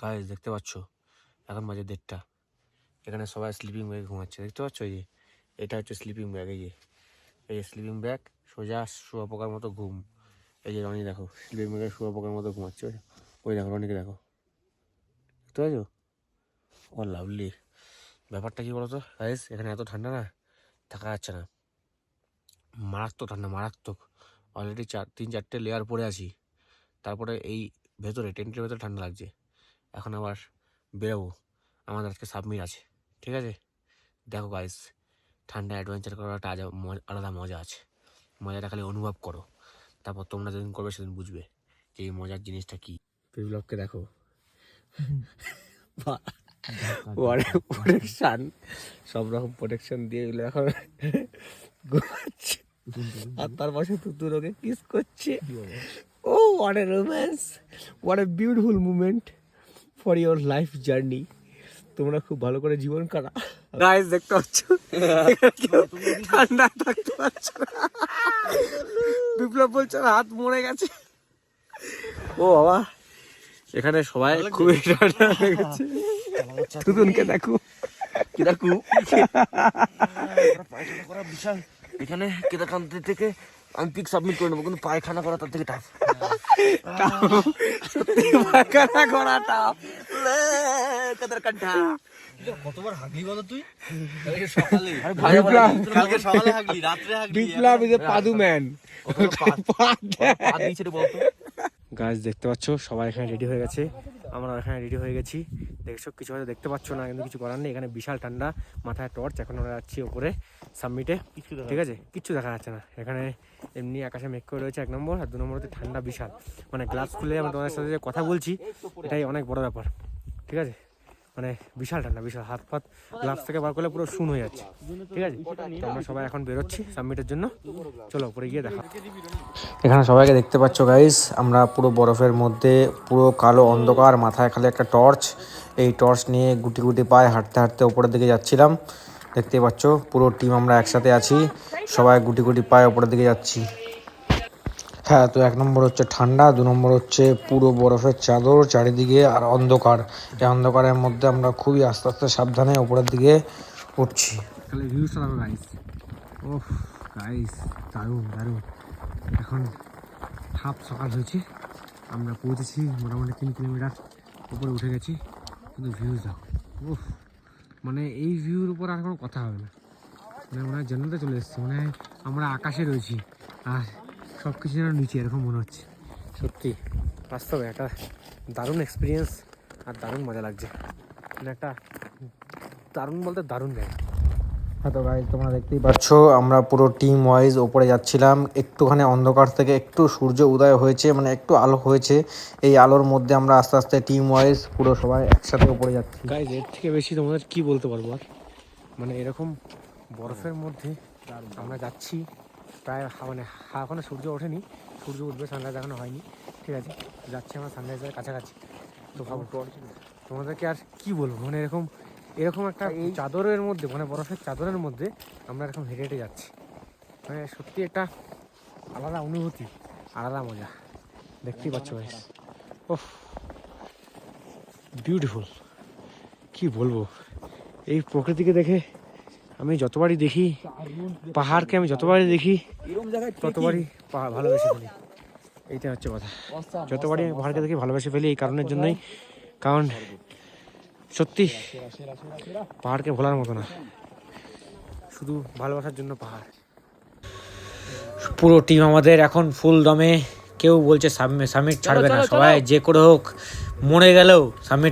Guys দেখতে পাচ্ছ এখন বাজে 1:30। এখানে সবাই স্লিপিং ব্যাগে ঘুমাচ্ছে, দেখতে পাচ্ছ? এটা হচ্ছে স্লিপিং ব্যাগ। এই যে স্লিপিং ব্যাগ, সোজা শুয়োপোকার মতো ঘুম। এই যে রনি দেখো স্লিপিং ব্যাগে শুয়োপোকার মতো ঘুমাচ্ছে। ওই দেখো রনিকে দেখো, দেখতে পাচ্ছ? ও লাভলি। ব্যাপারটা কি বলতো গাইস, এখানে এত ঠান্ডা না, থাকা যাচ্ছে না। মারাত্মক ঠান্ডা, মারাত্মক। অলরেডি 3-4টে লেয়ার পরে আছি, তারপরে এই ভেতরে টেন্টের ভেতরে ঠান্ডা লাগছে। এখন আবার বেরোবো, আমাদের আজকে সাবমিট আছে, ঠিক আছে? দেখো গাইস, ঠান্ডা অ্যাডভেঞ্চার করার একটা আলাদা মজা আছে। মজাটা খালি অনুভব করো, তারপর তোমরা যেদিন করবে সেদিন বুঝবে যে এই মজার জিনিসটা কি। বিপ্লবকে দেখো, প্রোটেকশন, সব রকম প্রোটেকশন দিয়ে এগুলো এখন ঘুমাচ্ছে। আর তার পাশে তুতুর ওকে কিস করছে। Oh what a romance, what a beautiful movement for your life journey. তোমরা খুব ভালো করে জীবন কাটা। গাইস দেখতে পাচ্ছ ঠান্ডা থাকতে পারছ না। বিপ্লব বলছে হাত মরে গেছে। ও বাবা, এখানে সবাই খুবই ঠান্ডা লেগেছে। তুতুনকে দেখো কি দেখো, পায়খানা করা বিশাল। এখানে কেদারকান্তি থেকে আমি পিক সাবমিট করে নেবো, কিন্তু পায়খানা করা তার থেকে টাফ। পায়খানা করা টাফ। কতবার হাগলি বলো তুই? বিপ্লব ইজ এ পাদু ম্যান। গাছ দেখতে পাচ্ছ সবাই এখানে রেডি হয়ে গেছে, আমরা এখানে রেডি হয়ে গেছি। দেখছো কিছু হয়তো দেখতে পাচ্ছ না, কিন্তু কিছু করার নেই। এখানে বিশাল ঠান্ডা, মাথায় টর্চ। এখন আমরা যাচ্ছি ওপরে সাবমিটে, ঠিক আছে? কিচ্ছু দেখা যাচ্ছে না। এখানে এমনি আকাশে মেঘ করে রয়েছে 1 নম্বর, আর 2 নম্বর হচ্ছে ঠান্ডা বিশাল। মানে গ্লাভস খুলে আমি তোমাদের সাথে যে কথা বলছি, এটাই অনেক বড় ব্যাপার, ঠিক আছে? মানে বিশাল ঠান্ডা, বিশাল। হাত ফাত গ্লাভস থেকে বার করলে পুরো শূন্য হয়ে যাচ্ছে, ঠিক আছে? তো আমরা সবাই এখন বেরোচ্ছি সাবমিটের জন্য। চলো উপরে গিয়ে দেখা। এখানে সবাইকে দেখতে পাচ্ছ গাইস, আমরা পুরো বরফের মধ্যে, পুরো কালো অন্ধকার, মাথায় খালি একটা টর্চ। এই টর্চ নিয়ে গুটি গুটি পায়ে হাঁটতে হাঁটতে উপরের দিকে যাচ্ছিলাম। দেখতেই পাচ্ছ পুরো টিম আমরা একসাথে আছি, সবাই গুটি গুটি পায়ে উপরের দিকে যাচ্ছি। হ্যাঁ, তো 1 নম্বর হচ্ছে ঠান্ডা, 2 নম্বর হচ্ছে পুরো বরফের চাদর চারিদিকে, আর অন্ধকার। এই অন্ধকারের মধ্যে আমরা খুবই আস্তে আস্তে সাবধানে উপরের দিকে উঠছি। তাহলে ভিউটা দেখো গাইস, ওহ গাইস, দারুণ দারুণ। এখন হাফ সকাল হয়েছে, আমরা পৌঁছেছি মোটামুটি 3 কিলোমিটার উপরে উঠে গেছি, কিন্তু ভিউজ দেখো, ওহ মানে এই ভিউর উপর আর কোনো কথা হবে না। মানে মনে হয় জান্নাতে চলে এসেছে, মানে আমরা আকাশে রয়েছি আর সব কিছু যেন নিচে, এরকম মনে হচ্ছে। সত্যি বাস্তবে একটা দারুণ এক্সপিরিয়েন্স আর দারুণ মজা লাগছে। মানে একটা দারুণ বলতে দারুণ জায়গা। হ্যাঁ তো গাইজ, তোমরা দেখতেই পাচ্ছ আমরা পুরো টিম ওয়াইজ ওপরে যাচ্ছিলাম। একটুখানি অন্ধকার থেকে একটু সূর্য উদয় হয়েছে, মানে একটু আলো হয়েছে। এই আলোর মধ্যে আমরা আস্তে আস্তে টিম ওয়াইজ পুরো সবাই একসাথে ওপরে যাচ্ছি। গাইজ এর থেকে বেশি তোমাদের কি বলতে পারবো আর, মানে এরকম বরফের মধ্যে আমরা যাচ্ছি প্রায়, মানে এখনো সূর্য ওঠেনি, সূর্য উঠবে, সানরাইজ এখনো হয়নি, ঠিক আছে? যাচ্ছি আমরা সানরাইজের কাছাকাছি। তো ভাবো তোমাদেরকে আর কি বলবো, মানে এরকম একটা এই চাদরের মধ্যে, মানে বরফের চাদরের মধ্যে আমরা এরকম হেঁটে হেঁটে যাচ্ছি। মানে সত্যি একটা আলাদা অনুভূতি, আলাদা মজা। দেখতেই পাচ্ছ ভাই, ওহ বিউটিফুল। কি বলবো, এই প্রকৃতিকে দেখে আমি যতবারই দেখি, পাহাড়কে আমি যতবারই দেখি ততবারই ভালোবেসে ফেলি। এইটা হচ্ছে কথা, যতবারই আমি পাহাড়কে দেখি ভালোবেসে ফেলি এই কারণের জন্যই। কারণ সত্যি পাহাড়কে ভোলার মতো না, শুধু ভালোবাসার জন্য পাহাড়। পুরো টিম আমাদের এখন ফুল দমে, কেউ বলছে সামিট ছাড়বে না, সবাই যে করে হোক মরে গেলেও সামিট